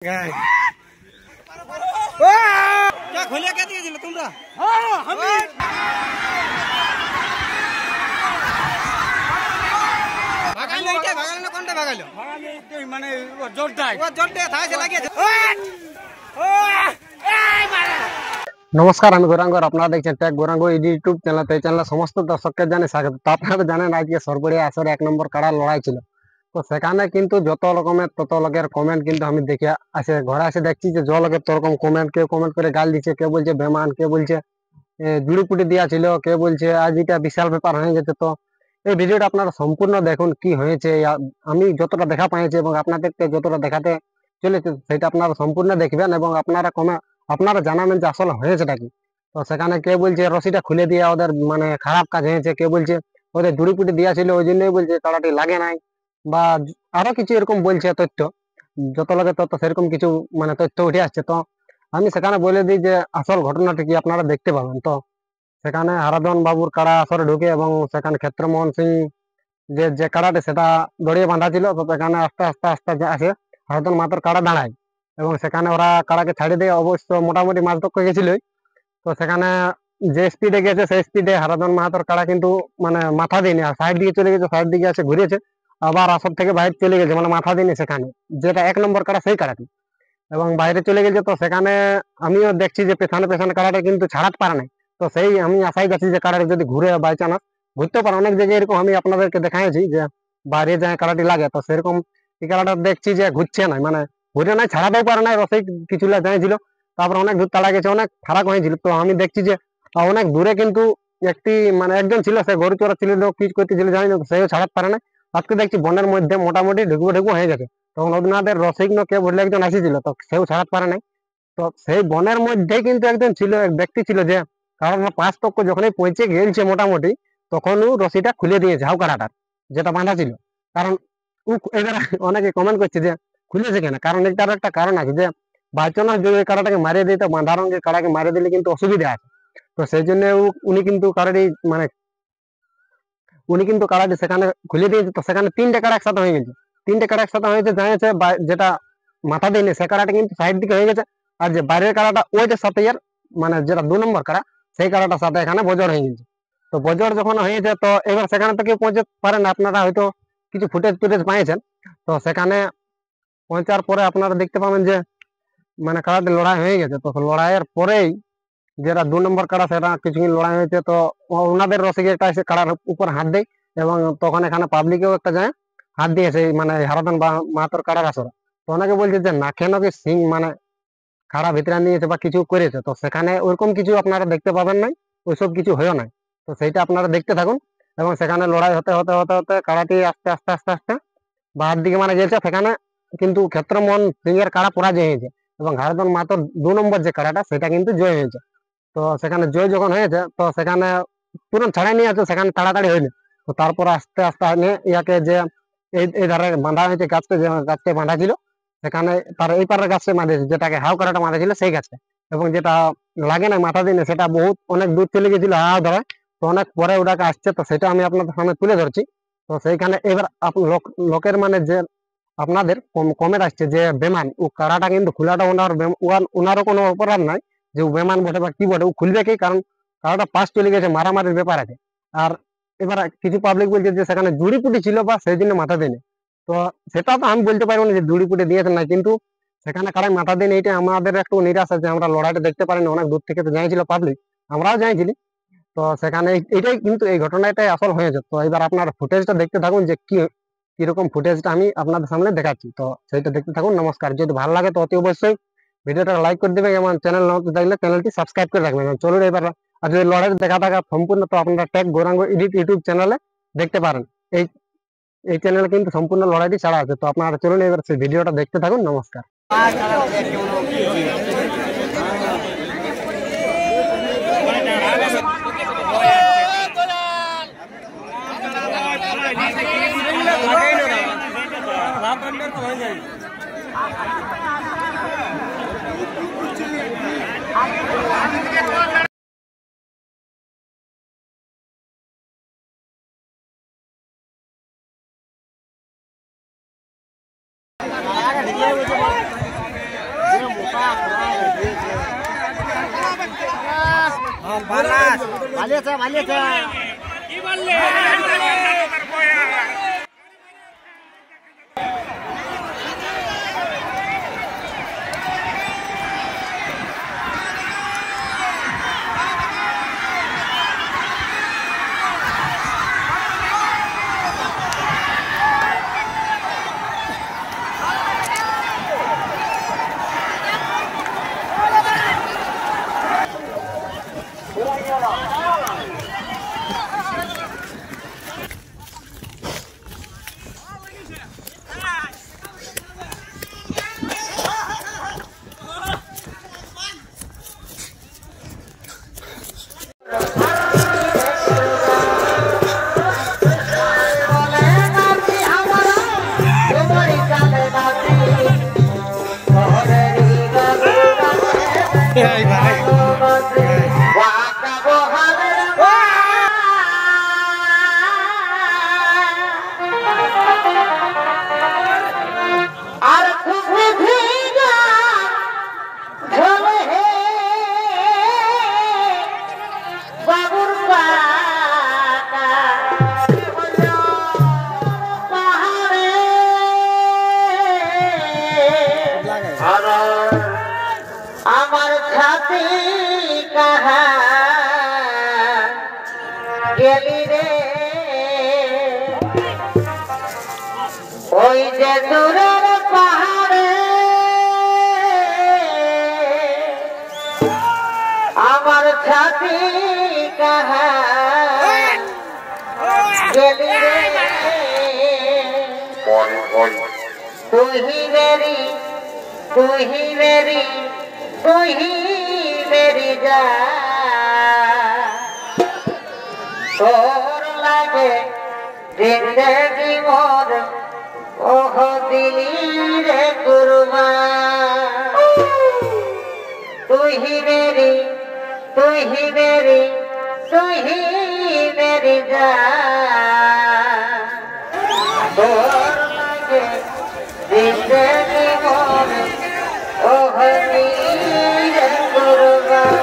क्या खोलिया क्या दिए তোমরা? ভাগাইলো এটা ভাগাইলো না কোনটা ভাগাইলো? ভাগাইলো মানে জোরটাই ও জোরটাই থাইছে লাগিয়েছে। নমস্কার, আমি গৌরাঙ্গ। আপনারা দেখছেন ট্যাগ গৌরাঙ্গ ইউটিউব চ্যানেল। এই চ্যানেলে সমস্ত দর্শককে জানে স্বাগত। তো আপনারা জানেন আজকে সরবরিয়া আসরে 1 নম্বর কাড়া লড়াই ছিল। তো সেখানে কিন্তু যত রকমের তত লোকের কমেন্ট কিন্তু আমি দেখে আসে ঘরে আসে দেখছি যে যত লোকের তরকম কমেন্ট, কেউ কমেন্ট করে গাল দিচ্ছে, কেউ বলছে বেমান, কেউ বলছে জুড়িপুটি দেওয়া ছিল, কেউ বলছে আজ এটা বিশাল ব্যাপার হয়ে গেছে। তো এই ভিডিওটা আপনারা সম্পূর্ণ দেখুন কি হয়েছে। আমি যতটা দেখা পাইছি এবং আপনাদেরকে যতটা দেখাতে চলেছে সেটা আপনারা সম্পূর্ণ দেখবেন এবং আপনারা জানাবেন যে আসলে হয়েছেটা কি। তো সেখানে কেউ বলছে রশিটা খুলে দিয়ে ওদের মানে খারাপ কাজ হয়েছে, কেউ বলছে ওদের জুড়িপুটি দেওয়া ছিল ওই জন্যই বলছে তাড়াটি লাগে নাই, বা আরো কিছু এরকম বলছে তথ্য। যত লোকের তথ্য সেরকম কিছু মানে তথ্য উঠে আসছে। তো আমি সেখানে বলে দিই যে আসল ঘটনাটা কি আপনারা দেখতে পাবেন। তো সেখানে হারাধন বাবুর কাড়া আসরে ঢুকে এবং সেখানে ক্ষেত্রমোহন সিং যে যে কাড়াটি সেটা দড়িয়ে বাঁধা ছিল। তো সেখানে আস্তে আস্তে আস্তে আসে হারাধন মাত্র কাড়া দাঁড়ায় এবং সেখানে ওরা কাড়াকে ছাড়িয়ে দিয়ে অবশ্য মোটামুটি মাছ দক্ষ গেছিল। তো সেখানে যে স্পিডে গেছে সেই স্পিডে হারাধন মাহাতোর কাড়া কিন্তু মানে মাথা দিনে সাইড দিকে চলে গেছে, সাইড দিকে আসে ঘুরেছে, আবার আসর থেকে বাইরে চলে গেছে, মানে মাথা দিনে সেখানে যেটা 1 নম্বর কাড়া সেই কাড়াটি এবং বাইরে চলে গেছে। তো সেখানে আমিও দেখছি যে পেছনে পেছনে কাড়াটা কিন্তু ছাড়াতে পারে নাই। তো সেই আমি আশাই যাচ্ছি যে কাড়াটা যদি ঘুরে বাই চান্স ঘুরতে পারে, অনেক জায়গায় এরকম আমি আপনাদেরকে দেখাইছি যে বাইরে যায় কাড়াটি লাগে। তো সেরকম এই কাড়াটা দেখছি যে ঘুরছে না, মানে ঘুরে নাই, ছাড়াতেও পারে নাই, রসেই কিছুটা যাইছিল, তারপর অনেক দূর তাড়া গেছে, অনেক ফারাক হয়েছিল। তো আমি দেখছি যে অনেক দূরে কিন্তু একজন ছিল, সে গরু চড়া ছিল, কি করতেছিল জানি না, সেও ছাড়াতে পারে না। আজকে দেখছি বনের মধ্যে মোটামুটি ঢুকবো ঢুকবো হয়ে গেছে। তখন ওনাদের রসিক কে বললে একজন আসিছিল, তো সেও ছাড়াতে পারে নাই। তো সেই বনের মধ্যে কিন্তু একজন ছিল, এক ব্যক্তি ছিল যে কারণ 5 তক্ক যখনই পৌঁছে গেছে মোটামুটি তখন ও রশিটা খুলে দিয়েছে হাউ কাড়াটার যেটা বাঁধা ছিল। কারণ এবার অনেকে কমেন্ট করছে যে খুলেছে কেন, কারণ এটার একটা কারণ আছে যে বাইচান্স যদি কাড়াটাকে মারিয়ে দিতে, বাঁধা রঙের কাড়াকে মারিয়ে দিলে কিন্তু অসুবিধা আছে। তো সেই জন্য উনি কিন্তু কাড়াটি মানে কাড়াটি সেখানে খুলে দিয়েছে। তো সেখানে 3টে কাড়া একসাথে হয়ে গেছে, 3টে কাড়া একসাথে হয়েছে জানিয়েছে যেটা মাথা দিনে সে কাড়াটা কিন্তু সাইড দিকে হয়ে গেছে, আর যে বাইরের কাড়াটা ওইটার সাথে মানে যেটা 2 নম্বর কাড়া সেই কাড়াটার সাথে এখানে বজর হয়ে গেছে। তো বজর যখন হয়েছে তো এবার সেখানে তো কেউ পৌঁছতে পারেন, আপনারা হয়তো কিছু ফুটেজ পাইছেন। তো সেখানে পৌঁছার পরে আপনারা দেখতে পাবেন যে মানে কাড়াটি লড়াই হয়ে গেছে। তো লড়াইয়ের পরেই যেটা 2 নম্বর কাড়া সেটা কিছুক্ষণ লড়াই হয়েছে। তো ওনাদের রসিকে একটা এসে কাড়ার উপর হাত দেয় এবং তখন এখানে পাবলিকেও একটা যায় হাত দিয়েছে মানে হারাধন মাহাতোর কাড়ার আসরে। তো অনেকে বলছে যে নাকে নাকি সিং মানে খাড়া ভিতরে নিয়েছে বা কিছু করেছে। তো সেখানে ওরকম কিছু আপনারা দেখতে পাবেন নাই, ওইসব কিছু হয়েও নাই। তো সেইটা আপনারা দেখতে থাকুন এবং সেখানে লড়াই হতে হতে হতে হতে কাড়াটি আস্তে আস্তে আস্তে আস্তে বাহার দিকে মানে গেছে। সেখানে কিন্তু ক্ষেত্রমোহন সিং এর কাড়া পুরা জয় হয়েছে এবং হারাধন মাহাতোর 2 নম্বর যে কাড়াটা সেটা কিন্তু জয় হয়েছে। তো সেখানে জয় যখন হয়েছে তো সেখানে তুরন্ত ছাড়াই নিয়ে আছে, সেখানে তাড়াতাড়ি হয়নি। তো তারপর আস্তে আস্তে ইয়াকে যে এই ধারে বাঁধা হয়েছে গাছটা, যে গাছটা বাঁধা ছিল সেখানে তার এই পারের গাছটা বাঁধেছে, যেটাকে হাও কাটাটা বাঁধা ছিল সেই গাছটা, এবং যেটা লাগে না মাথা দিনে সেটা বহুত অনেক দূর চলে গেছিল হাও ধরে। তো অনেক পরে ওটাকে আসছে, তো সেটা আমি আপনাদের সামনে তুলে ধরছি। তো সেইখানে এবার লোকের মানে যে আপনাদের কমেন্ট আসছে যে বেমান ও কাড়াটা কিন্তু খোলাটা ওনারও কোনো অপরাধ নাই যে ও বেমান বটে বা কি বটে, ও খুলবে কি, কারণ কাড়াটা পাশ চলে গেছে, মারামারির ব্যাপার আছে। আর এবার কিছু পাবলিক বলছে যে সেখানে জুড়িপুটি ছিল বা সেই জন্য মাথা দেয়নি। তো সেটা তো আমি বলতে পারবো না যে জুড়িপুটি দিয়েছে না, কিন্তু সেখানে কারাই মাথা দেয়নি, এটা আমাদের একটু নিরাশ আছে। আমরা লড়াইটা দেখতে পারিনি, অনেক দূর থেকে তো যাইছিল পাবলিক, আমরাও যাইছিলি। তো সেখানে এটাই কিন্তু এই ঘটনাটাই আসল হয়েছে। তো এবার আপনার ফুটেজটা দেখতে থাকুন যে কিরকম ফুটেজটা আমি আপনাদের সামনে দেখাচ্ছি। তো সেইটা দেখতে থাকুন। নমস্কার। যদি ভালো লাগে তো অতি অবশ্যই ভিডিওটা লাইক করে দেবেন এবং চ্যানেল নতুন থাকলে চ্যানেলটি সাবস্ক্রাইব করে রাখবেন। চলুন এবার, আর যদি লড়াই দেখা থাকা সম্পূর্ণ তো আপনারা ট্যাগ গৌরাঙ্গ এডিট ইউটিউব চ্যানেলে দেখতে পারেন। এই এই চ্যানেলে কিন্তু সম্পূর্ণ লড়াইটি ছাড়া আছে। তো আপনারা চলুন এবার সেই ভিডিওটা দেখতে থাকুন। নমস্কার। আমার ছাতি কাহা গেলি রে ওই যে দূরের পাহাড়ে আমার ছাতি কাহা গেলি রে তুই মেরি तू ही मेरी जान तोर लागे जिंदगी मोर ओह दिली रे कुर्बान तू ही मेरी जान तोर लागे जिंदगी मोर ओह दिली रे कुर्बान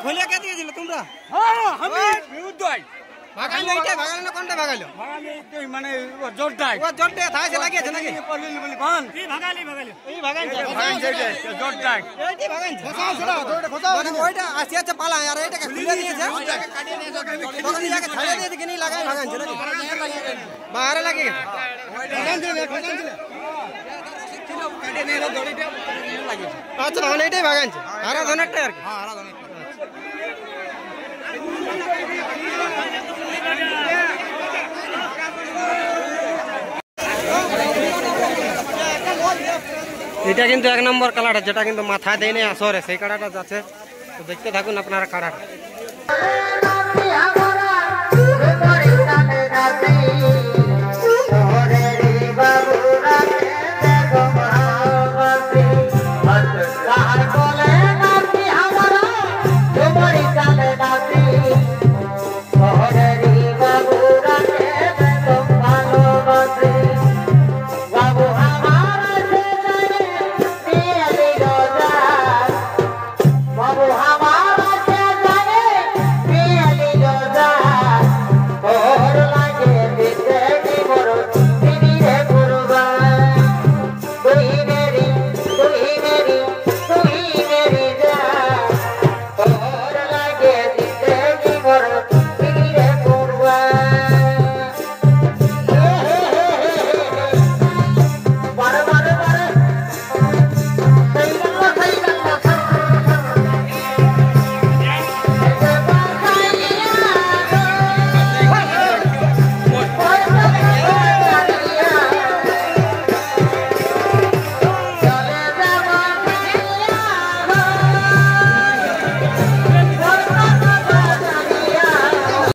खोलिया क्या दिए तुमरा ভাগাইলো এটা ভাগাইলো না কোনটা ভাগাইলো ভাগাইলো মানে জোরটাই ও জোরটাই থাইছে লাগিয়েছে নাকি পড়লি বলি কোন কি ভাগাইলো এই ভাগাইছে জোরটাই এইটি ভাগাইছে খসাও ছড়া দৌড়ে খসাও মানে ওইটা আসি আছে পালা আর এটাকে খুলে দিয়েছে কাটিয়ে নিয়ে তখন ইয়াকে ছাড়িয়ে দিয়ে দিকে নি লাগাই ভাগাইছে নাকি বাইরে লাগি ভাগাইছে কাটিয়ে নিয়ে দড়িটা লাগিয়েছে আচ্ছা মানে এটাই ভাগাইছে হারা ধনেরটা আর কি হ্যাঁ হারা ধনেরটা এটা কিন্তু এক নম্বর কালারটা যেটা কিন্তু মাথায় দেয় না আসরে সেই কালারটা যাচ্ছে তো দেখতে থাকুন আপনারা কালার